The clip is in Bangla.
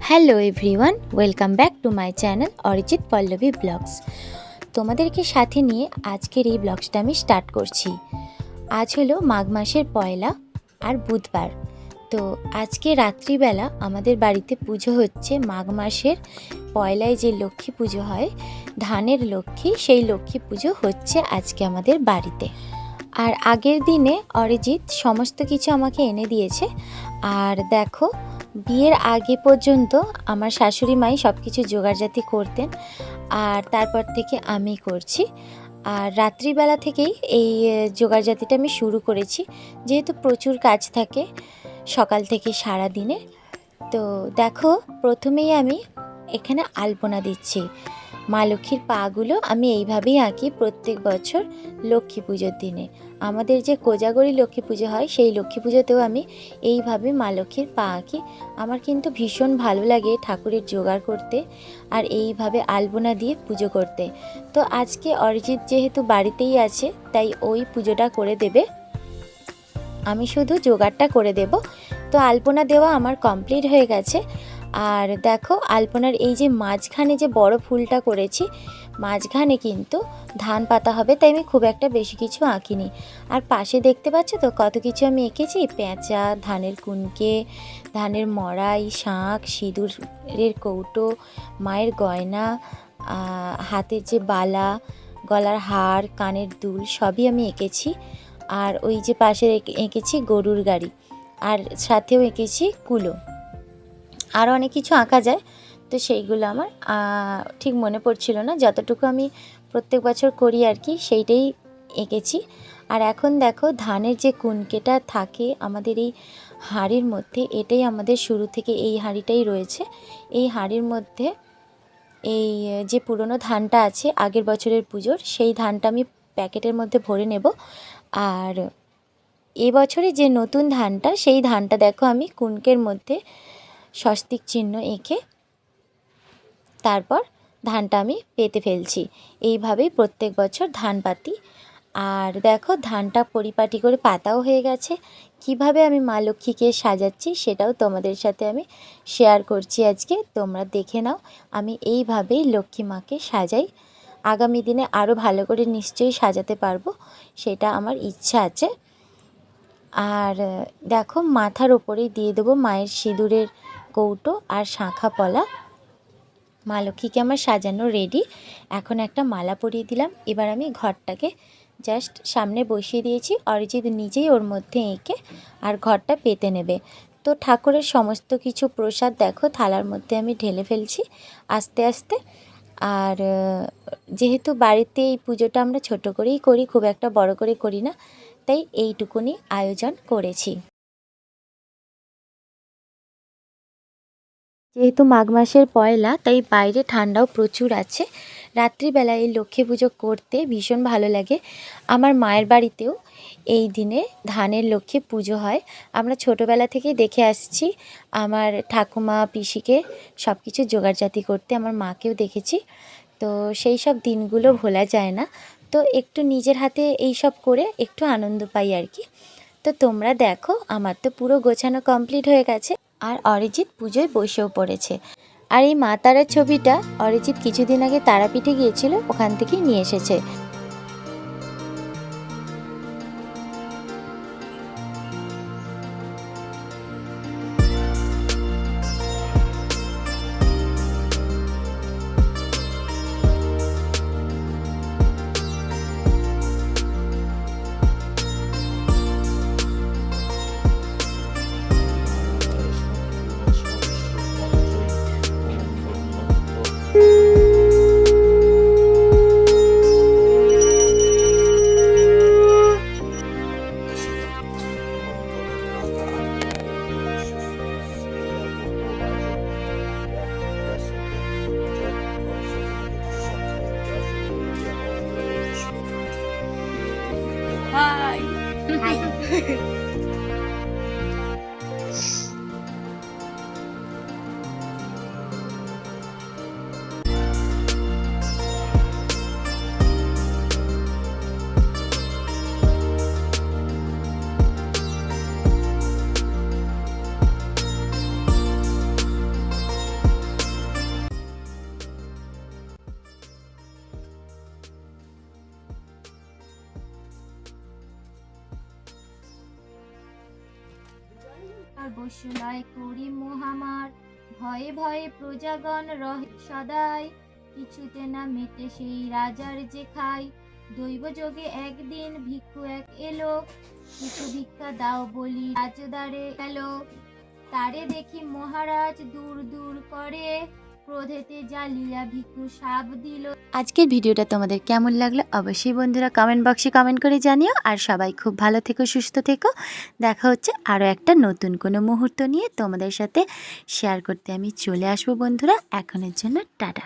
Hello everyone, welcome back to my channel Arijit Pallabi blogs. তোমাদেরকে সাথে নিয়ে আজকের এই ব্লগসটা আমি স্টার্ট করছি। আজ হলো মাঘ মাসের পয়লা আর বুধবার। তো আজকে রাত্রিবেলা আমাদের বাড়িতে পুজো হচ্ছে। মাঘ মাসের পয়লায় যে লক্ষ্মী পুজো হয়, ধানের লক্ষ্মী, সেই লক্ষ্মী পুজো হচ্ছে আজকে আমাদের বাড়িতে। আর আগের দিনে অরিজিৎ সমস্ত কিছু আমাকে এনে দিয়েছে। আর দেখো, বিয়ের আগে পর্যন্ত আমার শাশুড়ি মাই সব কিছু জোগাড়জাতি করতেন, আর তারপর থেকে আমি করছি। আর রাত্রিবেলা থেকেই এই জোগাড়জাতিটা আমি শুরু করেছি, যেহেতু প্রচুর কাজ থাকে সকাল থেকে সারা দিনে। তো দেখো, প্রথমেই আমি এখানে আলপনা দিচ্ছি। মা লক্ষ্মীর পাগুলো আমি এইভাবেই আঁকি প্রত্যেক বছর লক্ষ্মী পুজোর দিনে। আমাদের যে কোজাগরি লক্ষ্মী পুজো হয়, সেই লক্ষ্মী পুজোতেও আমি এইভাবে মা লক্ষ্মীর পা আঁকি। আমার কিন্তু ভীষণ ভালো লাগে ঠাকুরের জোগাড় করতে আর এইভাবে আলপনা দিয়ে পুজো করতে। তো আজকে অরিজিৎ যেহেতু বাড়িতেই আছে, তাই ওই পুজোটা করে দেবে, আমি শুধু জোগাড়টা করে দেব। তো আলপনা দেওয়া আমার কমপ্লিট হয়ে গেছে। আর দেখো, আলপনার এই যে মাঝখানে যে বড় ফুলটা করেছি, মাঝখানে কিন্তু ধান পাতা হবে, তাই আমি খুব একটা বেশি কিছু আঁকিনি। আর পাশে দেখতে পাচ্ছ তো কত কিছু আমি এঁকেছি। পেঁচা, ধানের কুনকে, ধানের মড়াই, শাঁখ, সিঁদুরের কৌটো, মায়ের গয়না, হাতের যে বালা, গলার হার, কানের দুল, সবই আমি এঁকেছি। আর ওই যে পাশে এঁকেছি গরুর গাড়ি, আর সাথেও এঁকেছি কুলো। আরও অনেক কিছু আঁকা যায়, তো সেইগুলো আমার ঠিক মনে পড়ছিল না। যতটুকু আমি প্রত্যেক বছর করি আর কি, সেইটাই এঁকেছি। আর এখন দেখো, ধানের যে কুনকেটা থাকে আমাদের এই হাঁড়ির মধ্যে, এটাই আমাদের শুরু থেকে এই হাঁড়িটাই রয়েছে। এই হাঁড়ির মধ্যে এই যে পুরনো ধানটা আছে আগের বছরের পুজোর, সেই ধানটা আমি প্যাকেটের মধ্যে ভরে নেব। আর এবছরে যে নতুন ধানটা, সেই ধানটা দেখো আমি কুনকের মধ্যে স্বস্তিক চিহ্ন এঁকে তারপর ধানটা আমি পেতে ফেলছি। এইভাবেই প্রত্যেক বছর ধান পাতি। আর দেখো, ধানটা পরিপাটি করে পাতাও হয়ে গেছে। কিভাবে আমি মা লক্ষ্মীকে সাজাচ্ছি সেটাও তোমাদের সাথে আমি শেয়ার করছি আজকে, তোমরা দেখে নাও। আমি এইভাবেই লক্ষ্মী মাকে সাজাই। আগামী দিনে আরও ভালো করে নিশ্চয়ই সাজাতে পারবো, সেটা আমার ইচ্ছা আছে। আর দেখো, মাথার ওপরেই দিয়ে দেবো মায়ের সিঁদুরের কৌটো আর শাঁখা পলা। মা লক্ষ্মীকে আমার সাজানো রেডি। এখন একটা মালা পরিয়ে দিলাম। এবার আমি ঘরটাকে জাস্ট সামনে বসিয়ে দিয়েছি। অরিজিৎ নিজেই ওর মধ্যে এঁকে আর ঘরটা পেতে নেবে। তো ঠাকুরের সমস্ত কিছু প্রসাদ দেখো থালার মধ্যে আমি ঢেলে ফেলছি আস্তে আস্তে। আর যেহেতু বাড়িতে এই পুজোটা আমরা ছোট করেই করি, খুব একটা বড় করে করি না, তাই এইটুকুনি আয়োজন করেছি। যেহেতু মাঘ মাসের পয়লা, তাই বাইরে ঠান্ডাও প্রচুর আছে। রাত্রিবেলায় এই লক্ষ্মী পুজো করতে ভীষণ ভালো লাগে। আমার মায়ের বাড়িতেও এই দিনে ধানের লক্ষ্মী পুজো হয়। আমরা ছোটোবেলা থেকেই দেখে আসছি আমার ঠাকুমা পিসিকে সব কিছু জোগাড়জাতি করতে, আমার মাকেও দেখেছি। তো সেই সব দিনগুলো ভোলা যায় না। তো একটু নিজের হাতে এই সব করে একটু আনন্দ পাই আর কি। তো তোমরা দেখো, আমার তো পুরো গোছানো কমপ্লিট হয়ে গেছে। আর অরিজিৎ পুজোয় বসেও পড়েছে। আর এই মা তারার ছবিটা অরিজিৎ কিছুদিন আগে তারাপীঠে গিয়েছিল, ওখান থেকেই নিয়ে এসেছে। সর্বস্ব লয় করি মহামার। ভয়ে ভয়ে প্রজাগণ রহে সদাই, কিছুতে না মেটে সেই রাজার যে খাই। দৈবযোগে একদিন ভিক্ষু এক এলো, কিছু ভিক্ষা দাও বলি রাজদারে গেল। তারে দেখি মহারাজ দূর দূর করে, ক্রোধেতে জ্বালিয়া ভিক্ষু সাপ দিল। আজকের ভিডিওটা তোমাদের কেমন লাগলো অবশ্যই বন্ধুরা কমেন্ট বক্সে কমেন্ট করে জানিও। আর সবাই খুব ভালো থেকো, সুস্থ থেকো। দেখা হচ্ছে আরও একটা নতুন কোনো মুহূর্ত নিয়ে তোমাদের সাথে শেয়ার করতে আমি চলে আসবো বন্ধুরা। এখনের জন্য টাটা।